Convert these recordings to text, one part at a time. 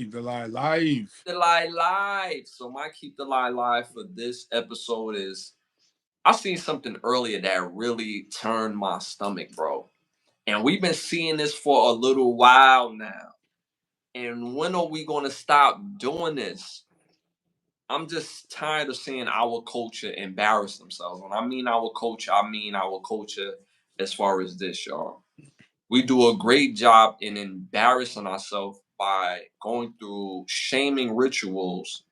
Keep the lie live. The lie live. So my keep the lie live for this episode is I seen something earlier that really turned my stomach, bro. And we've been seeing this for a little while now. And when are we gonna stop doing this? I'm just tired of seeing our culture embarrass themselves. When I mean our culture, I mean our culture as far as this, y'all. We do a great job in embarrassing ourselves by going through shaming rituals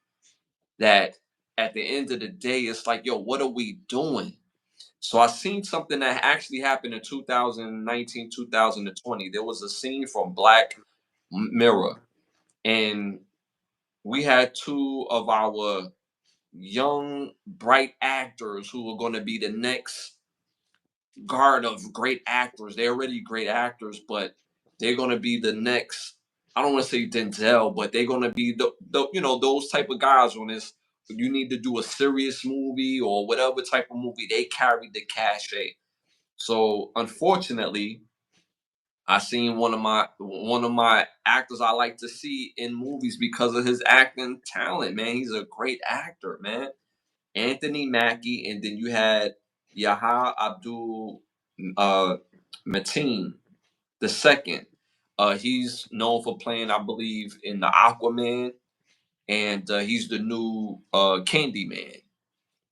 that at the end of the day, it's like, yo, what are we doing? So I seen something that actually happened in 2019, 2020. There was a scene from Black Mirror, and we had two of our young, bright actors who are going to be the next guard of great actors. They're already great actors, but they're going to be the next. I don't want to say Denzel, but they're going to be the those type of guys when it's you need to do a serious movie or whatever type of movie. They carry the cachet. So unfortunately, I seen one of my actors I like to see in movies because of his acting talent. Man, he's a great actor, man. Anthony Mackie, and then you had Yahya Abdul Mateen the second. He's known for playing, I believe, in the Aquaman, and he's the new Candyman.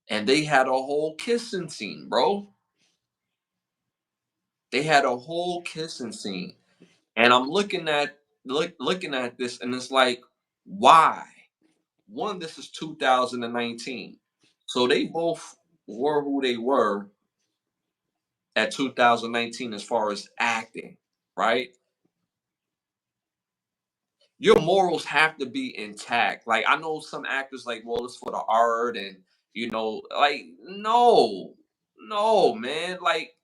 And they had a whole kissing scene, bro. They had a whole kissing scene, and I'm looking at this, and it's like, why? One, this is 2019, so they both were who they were at 2019 as far as acting, right? Your morals have to be intact. Like I know some actors like, well, it's for the art, and like no, man. Like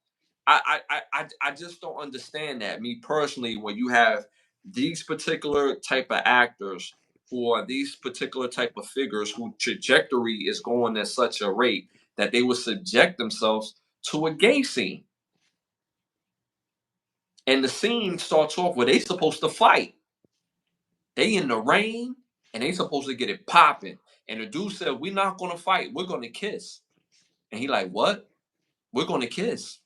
I just don't understand that. Me personally, when you have these particular type of actors or these particular type of figures whose trajectory is going at such a rate that they would subject themselves to a gay scene. And the scene starts off where they supposed to fight. They in the rain and they supposed to get it popping. And the dude said, "We're not gonna fight. We're gonna kiss." And he like, "What? We're gonna kiss?"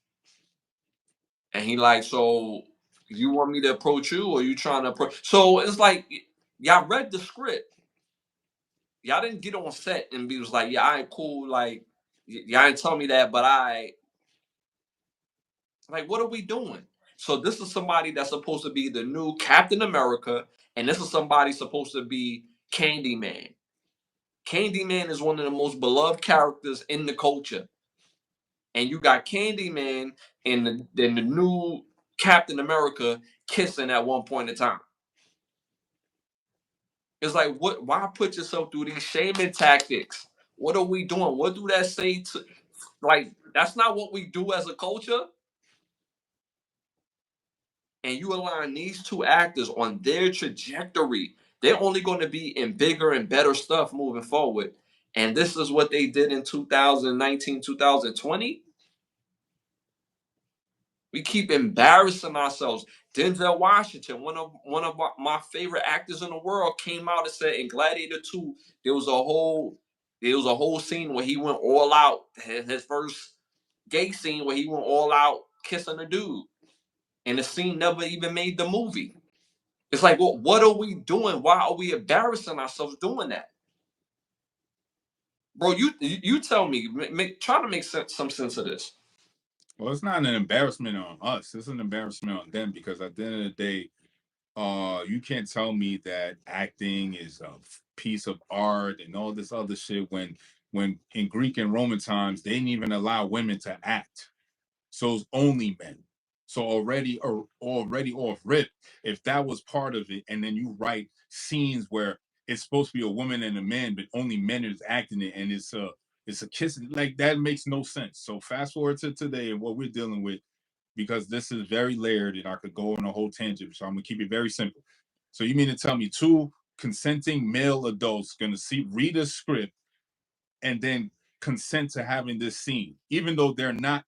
And he like, "So you want me to approach you, or you trying to approach?" So it's like y'all read the script. Y'all didn't get on set and be was like, "Yeah, I ain't cool." Like y'all ain't tell me that, but I like, what are we doing? So this is somebody that's supposed to be the new Captain America, and this is somebody supposed to be Candyman. Candyman is one of the most beloved characters in the culture, and you got Candyman and the new Captain America kissing at one point in time. It's like, what? Why put yourself through these shaming tactics? What are we doing? What do that say to? Like, that's not what we do as a culture. And you align these two actors on their trajectory, they're only going to be in bigger and better stuff moving forward. And this is what they did in 2019, 2020. We keep embarrassing ourselves. Denzel Washington, one of my favorite actors in the world, came out and said in Gladiator 2, there was a whole scene where he went all out. His first gay scene where he went all out kissing a dude. And the scene never even made the movie. It's like, well, what are we doing? Why are we embarrassing ourselves doing that? Bro, you tell me. Try to make some sense of this. Well, it's not an embarrassment on us. It's an embarrassment on them because at the end of the day, you can't tell me that acting is a piece of art and all this other shit when in Greek and Roman times they didn't even allow women to act. So it's only men. So already off rip, if that was part of it, and then you write scenes where it's supposed to be a woman and a man, but only men is acting it, and it's a kiss, like that makes no sense. So fast forward to today and what we're dealing with, because this is very layered and I could go on a whole tangent. So I'm gonna keep it very simple. So you mean to tell me two consenting male adults gonna read a script and then consent to having this scene, even though they're not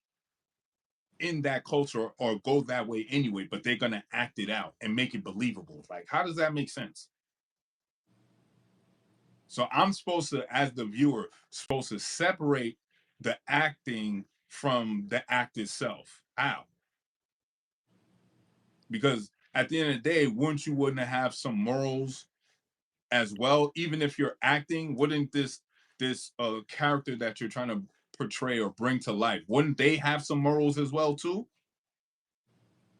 in that culture or go that way anyway, but they're gonna act it out and make it believable. Like, how does that make sense? So I'm supposed to, as the viewer, supposed to separate the acting from the act itself. How? Because at the end of the day, wouldn't have some morals as well? Even if you're acting, wouldn't this character that you're trying to portray or bring to life, wouldn't they have some morals as well too?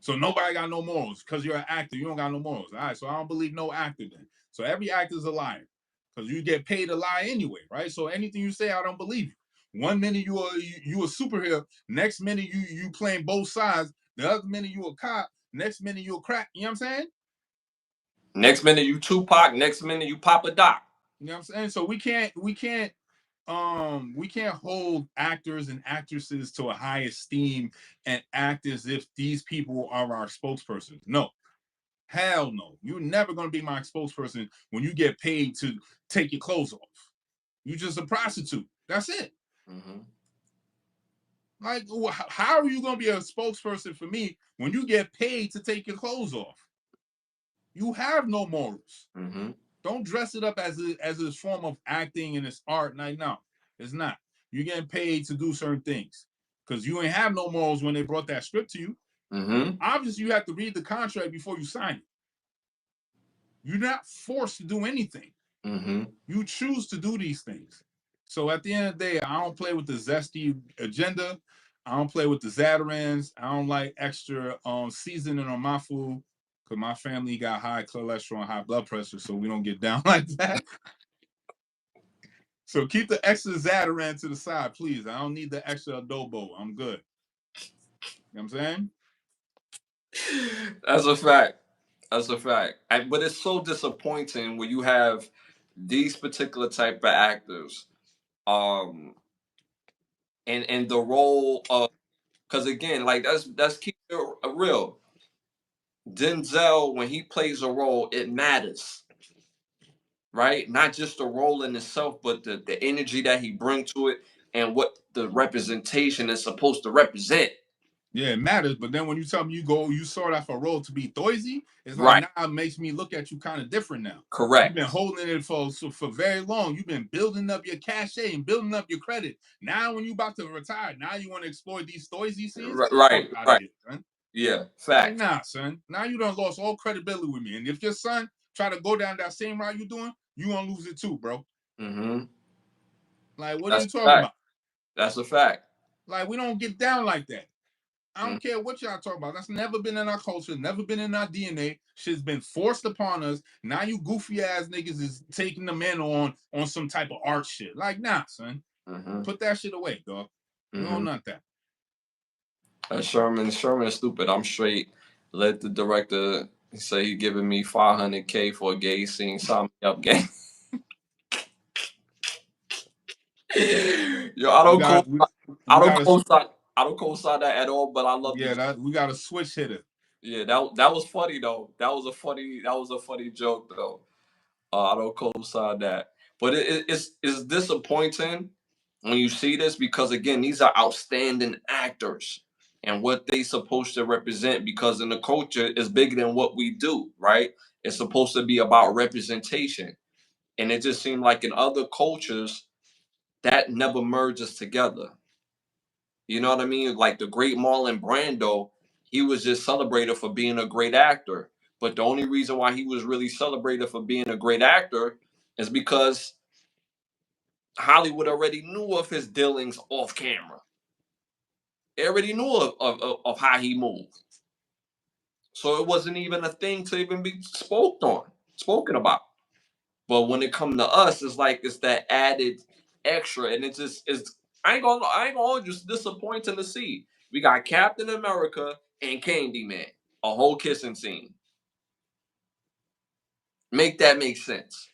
So nobody got no morals because you're an actor. You don't got no morals. All right. So I don't believe no actor then. So every actor is a liar because you get paid to lie anyway, right? So anything you say, I don't believe you. One minute you a superhero, next minute you playing both sides. The other minute you a cop, next minute you a crack. You know what I'm saying? Next minute you Tupac, next minute you Papa Doc. You know what I'm saying? So we can't hold actors and actresses to a high esteem and act as if these people are our spokespersons. No. Hell no. You're never going to be my spokesperson when you get paid to take your clothes off. You're just a prostitute. That's it. Mm-hmm. Like, how are you going to be a spokesperson for me when you get paid to take your clothes off? You have no morals. Mm-hmm. Don't dress it up as a form of acting and it's art. Like, no, it's not. You're getting paid to do certain things because you ain't have no morals when they brought that script to you. Mm-hmm. Obviously, you have to read the contract before you sign it. You're not forced to do anything. Mm-hmm. You choose to do these things. So at the end of the day, I don't play with the zesty agenda. I don't play with the Zatarans. I don't like extra seasoning on my food because my family got high cholesterol and high blood pressure, so we don't get down like that. So keep the extra Zataran to the side, please. I don't need the extra adobo. I'm good. You know what I'm saying? That's a fact. That's a fact. But it's so disappointing when you have these particular type of actors, um, and the role of, because again, like that's keep it real. Denzel, when he plays a role, it matters, right? Not just the role in itself, but the energy that he brings to it and what the representation is supposed to represent. Yeah, it matters. But then when you tell me you sort out a role to be Thoisy, it's like Right. now it makes me look at you kind of different now. You've Correct. been holding it for very long. You've been building up your cachet and building up your credit. Now when you about to retire, now you want to exploit these Thoisy scenes? Get the fuck Right. out of Right. here, son. Yeah. Like, Fact. nah, son. Now you done lost all credibility with me. And if your son try to go down that same route you doing, you gonna lose it too, bro. Mm-hmm. Like, what are That's you a talking fact. about? That's a fact. Like, we don't get down like that. I Mm-hmm. don't care what y'all talk about. That's never been in our culture, never been in our DNA. Shit's been forced upon us. Now you goofy ass niggas is taking the men on some type of art shit. Like, nah, son. Mm-hmm. Put that shit away, dog. We don't Mm-hmm. want that. Sherman is stupid. I'm straight. Let the director say he giving me $500K for a gay scene. Sign me up, gay. Yo, We got we got to I don't co-sign that at all. But I love the. we got a switch hitter. Yeah, that was funny though. That was a funny joke though. I don't co-sign that. But it's disappointing when you see this because again, these are outstanding actors and what they supposed to represent because in the culture is bigger than what we do, right? It's supposed to be about representation. And it just seemed like in other cultures that never merges together. You know what I mean? Like the great Marlon Brando, he was just celebrated for being a great actor. But the only reason why he was really celebrated for being a great actor is because Hollywood already knew of his dealings off camera. They already knew of how he moved. So it wasn't even a thing to even be spoken about. But when it come to us, it's like it's that added extra, and it just is. I ain't gonna just disappointing to see. We got Captain America and Candyman, a whole kissing scene. Make that make sense.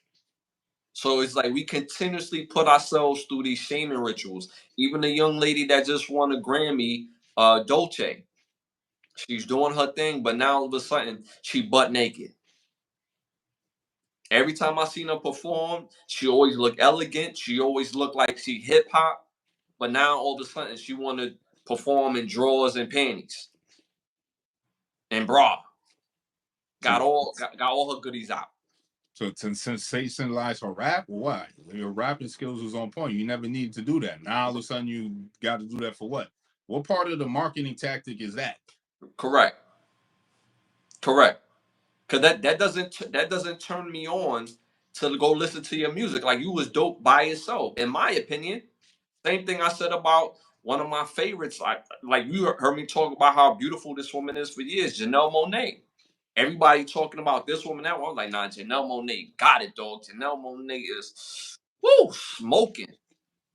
So it's like we continuously put ourselves through these shaming rituals. Even the young lady that just won a Grammy, Dolce, she's doing her thing, but now all of a sudden she butt naked. Every time I seen her perform, she always looked elegant. She always looked like she hip hop. But now all of a sudden she want to perform in drawers and panties and bra. See, Got all her goodies out. So to sensationalize her rap, or what? Your rapping skills was on point. You never needed to do that. Now all of a sudden you got to do that for what? What part of the marketing tactic is that? Correct. Correct. Cause that doesn't turn me on to go listen to your music. Like you was dope by yourself, in my opinion. Same thing I said about one of my favorites. Like you heard me talk about how beautiful this woman is for years, Janelle Monáe. Everybody talking about this woman, that one. I'm like, nah, Janelle Monáe got it, dog. Janelle Monáe is woo smoking.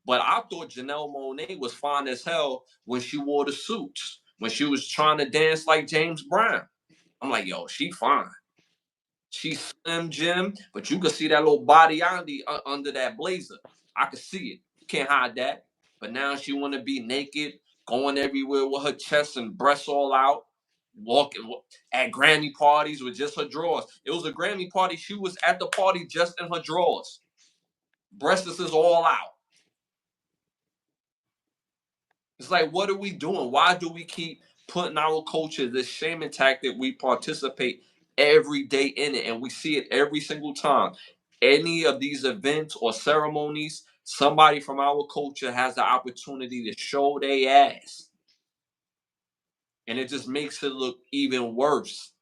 But I thought Janelle Monáe was fine as hell when she wore the suits, when she was trying to dance like James Brown. I'm like, yo, she fine. She's slim Jim, but you can see that little body under that blazer. I can see it. You can't hide that. But now she want to be naked, going everywhere with her chest and breasts all out, walking at Grammy parties with just her drawers. It was a Grammy party. She was at the party just in her drawers. Breasts is all out. It's like, what are we doing? Why do we keep putting our culture, this shaming tactic? We participate every day in it, and we see it every single time. Any of these events or ceremonies, somebody from our culture has the opportunity to show their ass, and it just makes it look even worse.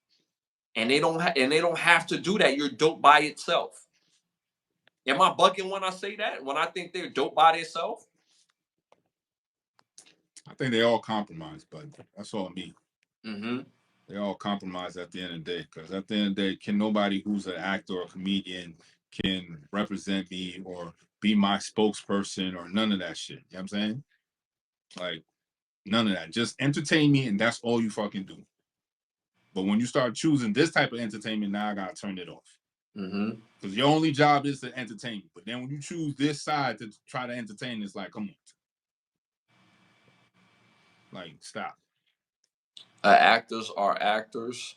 And they don't have to do that. You're dope by itself. Am I bucking when I say that? When I think they're dope by themselves? I think they all compromise, but that's all me. Mm-hmm. They all compromise at the end of the day. Because at the end of the day, can nobody who's an actor or comedian can represent me or be my spokesperson or none of that shit. You know what I'm saying? Like, none of that. Just entertain me, and that's all you fucking do. But when you start choosing this type of entertainment, now I gotta turn it off. Mm-hmm. Because your only job is to entertain me. But then when you choose this side to try to entertain, it's like, come on. Like, stop. Actors are actors.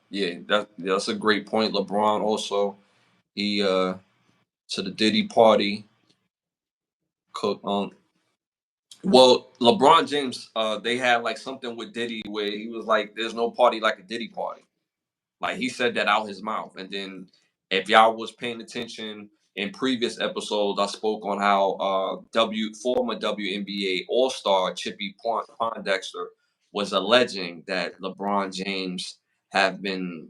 Yeah, that's a great point. LeBron also, he to the Diddy party. Well, LeBron James, they had like something with Diddy where he was like, "There's no party like a Diddy party." Like he said that out his mouth. And then if y'all was paying attention in previous episodes, I spoke on how former WNBA All Star Chippy Pondexter was alleging that LeBron James have been,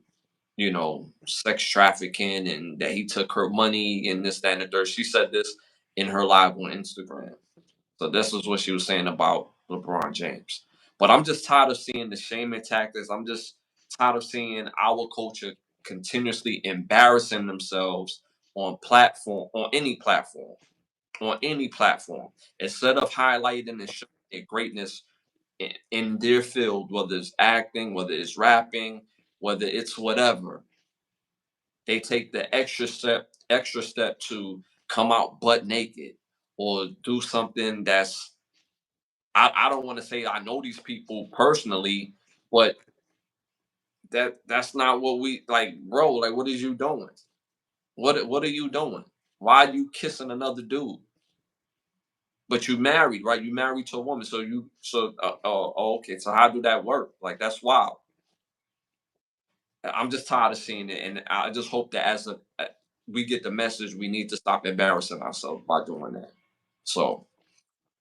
sex trafficking and that he took her money and this, that, and the third. She said this in her live on Instagram. So this was what she was saying about LeBron James. But I'm just tired of seeing the shaming tactics. I'm just tired of seeing our culture continuously embarrassing themselves on any platform, instead of highlighting and showing their greatness in their field, whether it's acting, whether it's rapping, whether it's whatever. They take the extra step to come out butt naked or do something that's I don't want to say I know these people personally, but that's not what we like, bro. Like, what is you doing? What are you doing? Why are you kissing another dude? But you married, right? You married to a woman, okay. So how do that work? Like that's wild. I'm just tired of seeing it, and I just hope that we get the message, we need to stop embarrassing ourselves by doing that. So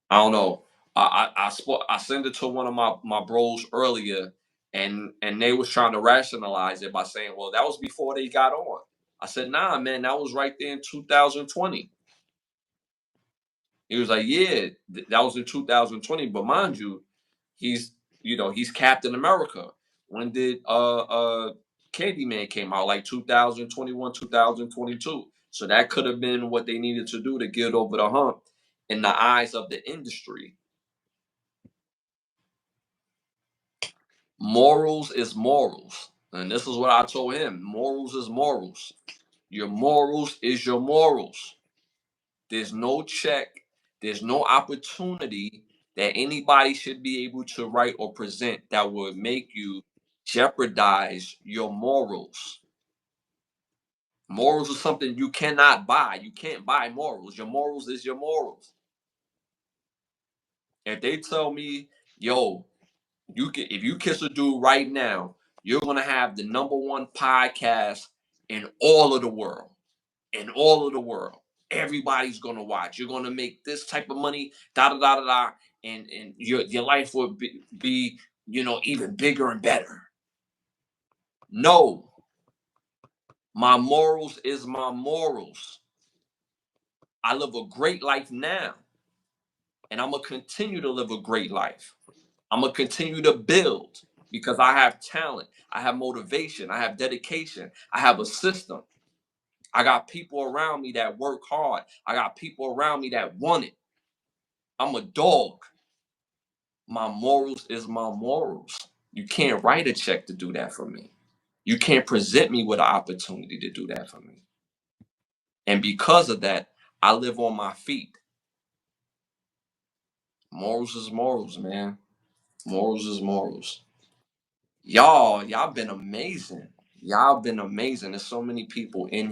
I don't know. I sent it to one of my bros earlier, and they was trying to rationalize it by saying, "Well, that was before they got on." I said, "Nah, man, that was right there in 2020." He was like, "Yeah, that was in 2020, but mind you, he's he's Captain America. When did Candyman came out? Like 2021, 2022. So that could have been what they needed to do to get over the hump in the eyes of the industry. Morals is morals. And this is what I told him. Morals is morals. Your morals is your morals. There's no check, there's no opportunity that anybody should be able to write or present that would make you jeopardize your morals. Morals is something you cannot buy. You can't buy morals. Your morals is your morals. If they tell me, yo, if you kiss a dude right now, you're gonna have the number one podcast in all of the world. In all of the world. Everybody's gonna watch. You're gonna make this type of money, da da da da da, and your life will be even bigger and better. No, my morals is my morals. I live a great life now, and I'm gonna continue to live a great life. I'm gonna continue to build because I have talent, I have motivation, I have dedication, I have a system. I got people around me that work hard. I got people around me that want it. I'm a dog. My morals is my morals. You can't write a check to do that for me. You can't present me with an opportunity to do that for me. And because of that, I live on my feet. Morals is morals, man. Morals is morals. Y'all been amazing. Y'all been amazing. There's so many people in